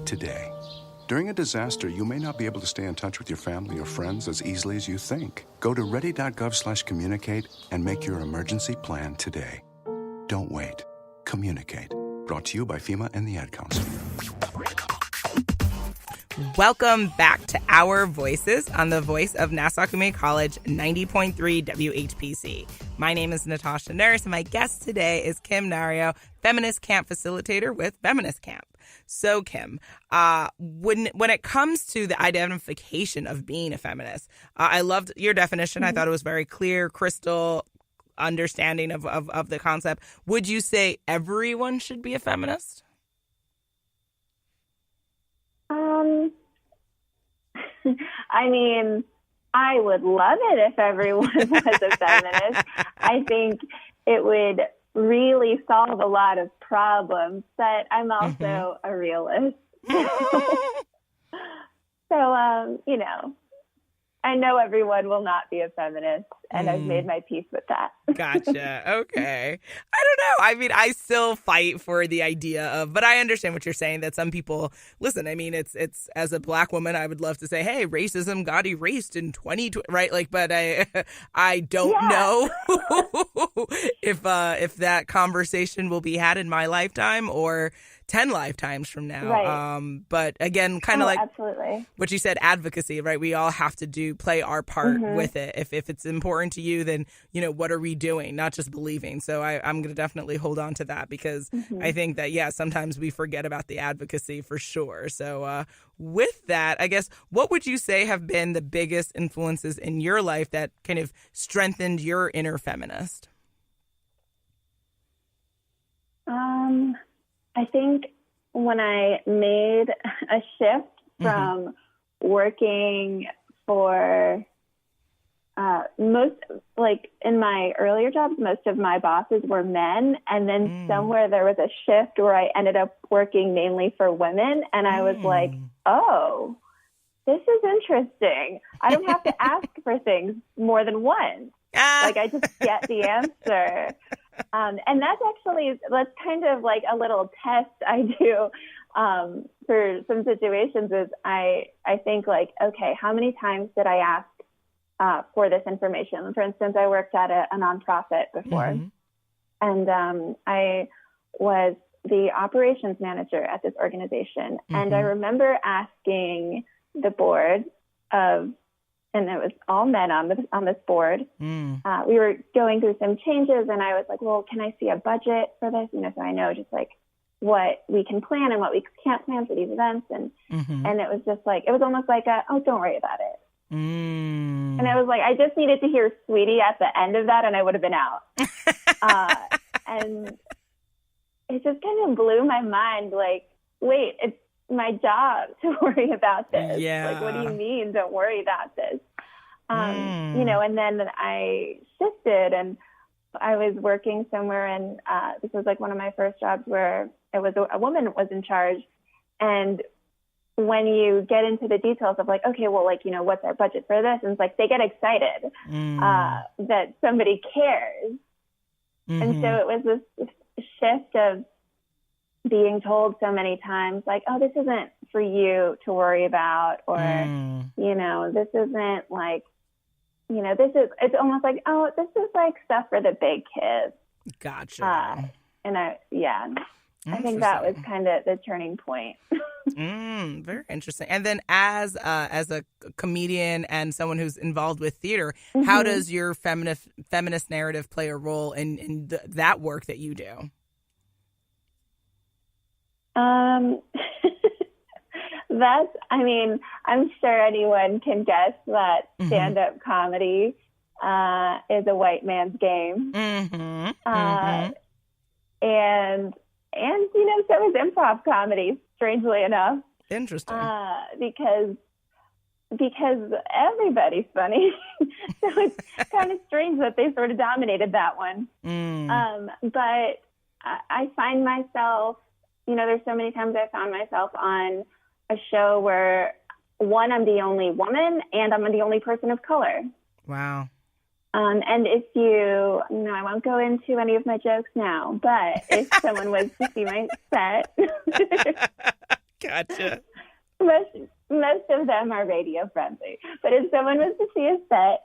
today. During a disaster, you may not be able to stay in touch with your family or friends as easily as you think. Go to ready.gov/communicate and make your emergency plan today. Don't wait. Communicate. Brought to you by FEMA and the Ad Council. Welcome back to Our Voices on the voice of Nassau Community College 90.3 WHPC. My name is Natasha Nurse, and my guest today is Kim Nario, Feminist Camp Facilitator with Feminist Camp. So, Kim, when it comes to the identification of being a feminist, I loved your definition. I thought it was very clear, crystal understanding of the concept. Would you say everyone should be a feminist? I mean, I would love it if everyone was a feminist. I think it would really solve a lot of problems, but I'm also a realist. So, I know everyone will not be a feminist, and I've made my peace with that. Gotcha. Okay. I don't know. I mean, I still fight for the idea of, but I understand what you're saying, that some people, listen, I mean, it's as a Black woman, I would love to say, hey, racism got erased in 2020, right? Like, but I don't know if that conversation will be had in my lifetime or 10 lifetimes from now. Right. But again, kind of like absolutely what you said, advocacy, right? We all have to play our part with it. If it's important to you, then, what are we doing? Not just believing. So I'm going to definitely hold on to that, because I think that, sometimes we forget about the advocacy for sure. So with that, I guess, what would you say have been the biggest influences in your life that kind of strengthened your inner feminist? I think when I made a shift from working for in my earlier jobs, most of my bosses were men. And then somewhere there was a shift where I ended up working mainly for women. And I was like, oh, this is interesting. I don't have to ask for things more than once. Like, I just get the answer. And that's kind of like a little test I do for some situations is I think like, okay, how many times did I ask for this information? For instance, I worked at a nonprofit before, and I was the operations manager at this organization. And I remember asking the board and it was all men on this board. We were going through some changes, and I was like, well, can I see a budget for this? So I know just like what we can plan and what we can't plan for these events. And it was just like, it was almost like don't worry about it. And I was like, I just needed to hear sweetie at the end of that, and I would have been out. And it just kind of blew my mind. Like, wait, it's my job to worry about this. Like, what do you mean don't worry about this? And then I shifted, and I was working somewhere, and this was like one of my first jobs where it was a woman was in charge. And when you get into the details of like, okay, well, like, what's our budget for this? And it's like, they get excited that somebody cares. And so it was this shift of being told so many times, like, oh, this isn't for you to worry about, or, this isn't like, it's almost like, oh, this is like stuff for the big kids. Gotcha. And I think that was kind of the turning point. Very interesting. And then as a comedian and someone who's involved with theater, how does your feminist narrative play a role in that work that you do? I'm sure anyone can guess that stand-up comedy is a white man's game. And so is improv comedy, strangely enough. Interesting. Because everybody's funny. So it's kind of strange that they sort of dominated that one. But I find myself, there's so many times I found myself on a show where, one, I'm the only woman, and I'm the only person of color. Wow. And if I won't go into any of my jokes now, but if someone was to see my set, Gotcha. Most of them are radio friendly, but if someone was to see a set,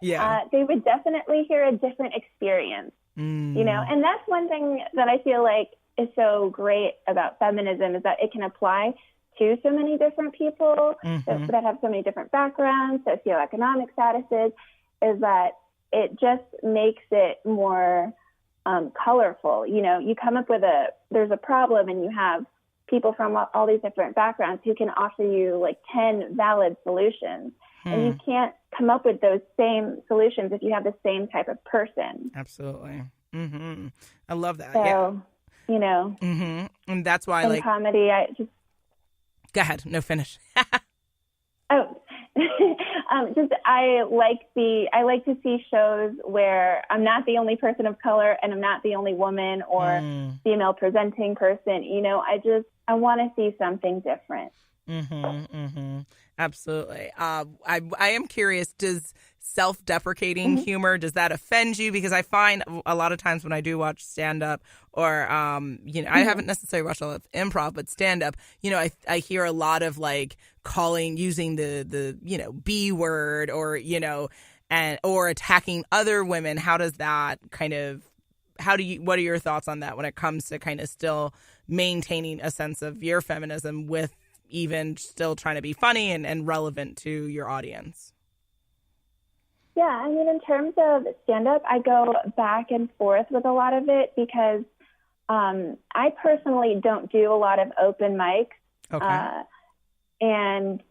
they would definitely hear a different experience, you know, and that's one thing that I feel like is so great about feminism is that it can apply to so many different people that have so many different backgrounds, socioeconomic statuses, is that it just makes it more colorful. You know, you come up with there's a problem and you have people from all these different backgrounds who can offer you like 10 valid solutions. And you can't come up with those same solutions if you have the same type of person. Absolutely. I love that. So, you know, and that's why in comedy, I just... Go ahead. No, finish. I like to see shows where I'm not the only person of color and I'm not the only woman or female presenting person. You know, I want to see something different. Absolutely. I am curious, does self-deprecating humor, does that offend you? Because I find a lot of times when I do watch stand-up or, you know, I haven't necessarily watched a lot of improv, but stand-up, you know, I hear a lot of like using the you know, B word or, you know, or attacking other women. How does that what are your thoughts on that when it comes to kind of still maintaining a sense of your feminism with even still trying to be funny and relevant to your audience? Yeah, I mean, in terms of stand-up, I go back and forth with a lot of it because I personally don't do a lot of open mics. Okay. And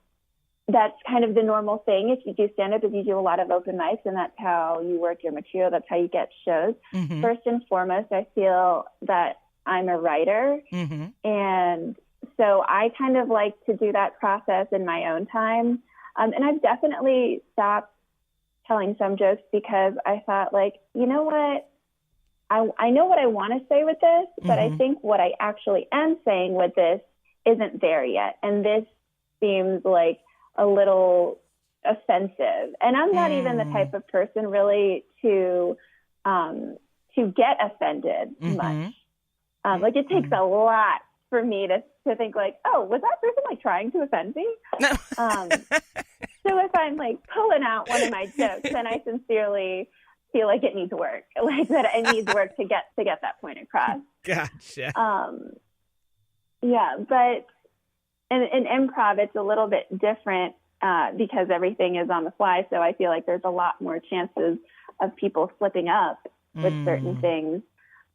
that's kind of the normal thing. If you do stand-up, is you do a lot of open mics, and that's how you work your material. That's how you get shows. First and foremost, I feel that I'm a writer. And so I kind of like to do that process in my own time. And I've definitely stopped telling some jokes because I thought, like, you know what? I know what I want to say with this, but I think what I actually am saying with this isn't there yet. And this seems like a little offensive. And I'm not even the type of person really to get offended much. Like, it takes a lot for me to think like, oh, was that person like trying to offend me? So if I'm like pulling out one of my jokes, then I sincerely feel like it needs work, like that it needs work to get that point across. Gotcha. Yeah, but in improv, it's a little bit different because everything is on the fly. So I feel like there's a lot more chances of people slipping up with certain things.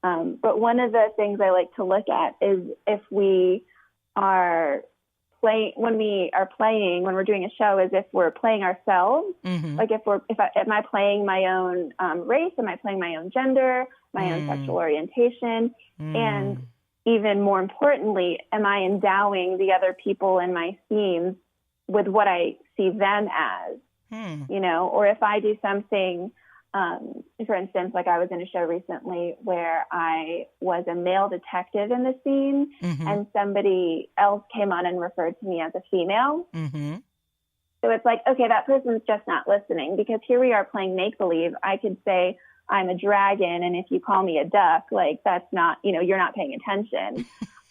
But one of the things I like to look at is if we are when we're doing a show, is if we're playing ourselves. Like am I playing my own race? Am I playing my own gender, my own sexual orientation? And even more importantly, am I endowing the other people in my scenes with what I see them as? You know, or if I do something, for instance, like I was in a show recently where I was a male detective in the scene and somebody else came on and referred to me as a female. So it's like, okay, that person's just not listening, because here we are playing make-believe. I could say I'm a dragon, and if you call me a duck, like that's not, you know, you're not paying attention.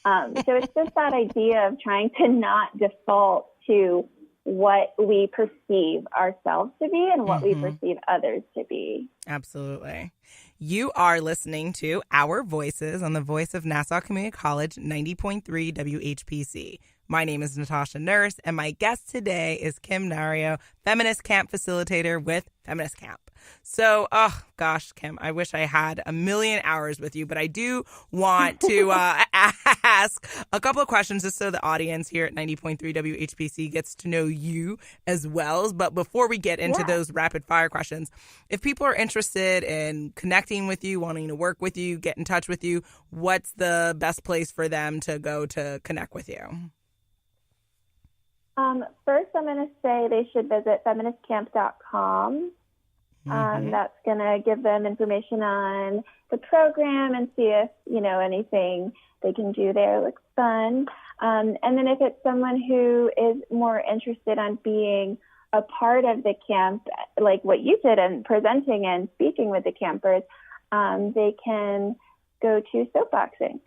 So it's just that idea of trying to not default to what we perceive ourselves to be and what we perceive others to be. Absolutely. You are listening to Our Voices on the Voice of Nassau Community College 90.3 WHPC. My name is Natasha Nurse, and my guest today is Kim Nario, Feminist Camp Facilitator with Feminist Camp. So, oh gosh, Kim, I wish I had a million hours with you, but I do want to ask a couple of questions just so the audience here at 90.3 WHPC gets to know you as well. But before we get into those rapid fire questions, if people are interested in connecting with you, wanting to work with you, get in touch with you, what's the best place for them to go to connect with you? First, I'm going to say they should visit feministcamp.com. That's going to give them information on the program and see if, you know, anything they can do there looks fun. And then if it's someone who is more interested on being a part of the camp, like what you did and presenting and speaking with the campers, they can go to Soapbox Inc.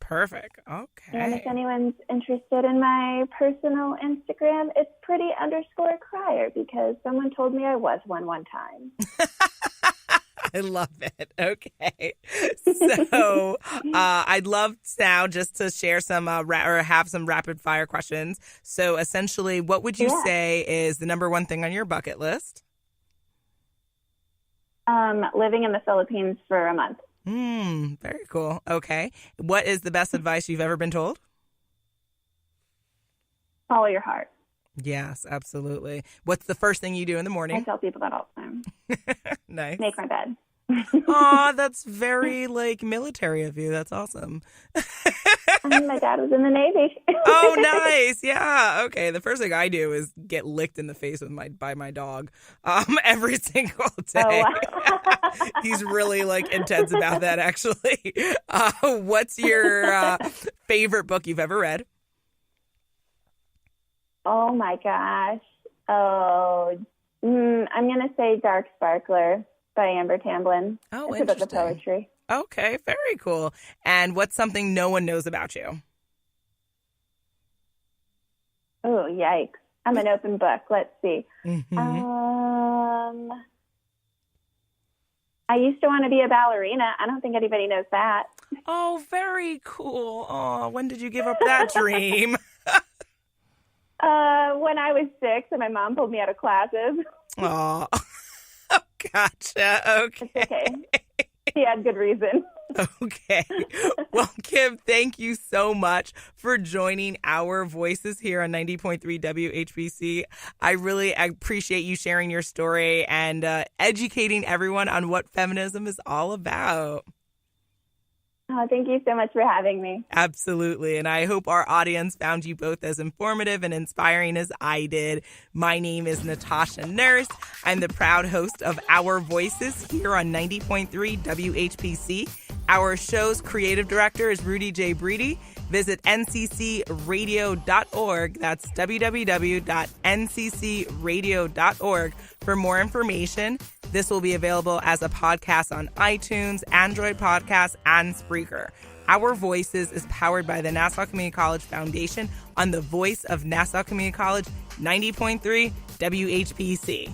Perfect. Okay. And if anyone's interested in my personal Instagram, it's pretty_crier because someone told me I was one time. I love it. Okay. So I'd love now just to share some or have some rapid fire questions. So essentially, what would you say is the number one thing on your bucket list? Living in the Philippines for a month. Very cool. Okay. What is the best advice you've ever been told? Follow your heart. Yes, absolutely. What's the first thing you do in the morning? I tell people that all the time. Nice. Make my bed. Aw, that's very military of you. That's awesome. My dad was in the Navy. Oh, nice. Yeah. Okay. The first thing I do is get licked in the face by my dog every single day. Oh, wow. He's really intense about that, actually. What's your favorite book you've ever read? Oh my gosh. I'm going to say Dark Sparkler by Amber Tamblyn. Oh, it's about the poetry. Okay, very cool. And what's something no one knows about you? Oh, yikes. I'm an open book. Let's see. Mm-hmm. I used to want to be a ballerina. I don't think anybody knows that. Oh, very cool. Oh, when did you give up that dream? When I was 6 and my mom pulled me out of classes. Oh, gotcha. Okay. It's okay. She had good reason. Okay. Well, Kim, thank you so much for joining our voices here on 90.3 WHPC. I really appreciate you sharing your story and educating everyone on what feminism is all about. Oh, thank you so much for having me. Absolutely. And I hope our audience found you both as informative and inspiring as I did. My name is Natasha Nurse. I'm the proud host of Our Voices here on 90.3 WHPC. Our show's creative director is Rudy J. Breedy. Visit nccradio.org. That's www.nccradio.org for more information. This will be available as a podcast on iTunes, Android Podcasts, and Spreaker. Our Voices is powered by the Nassau Community College Foundation on the voice of Nassau Community College, 90.3 WHPC.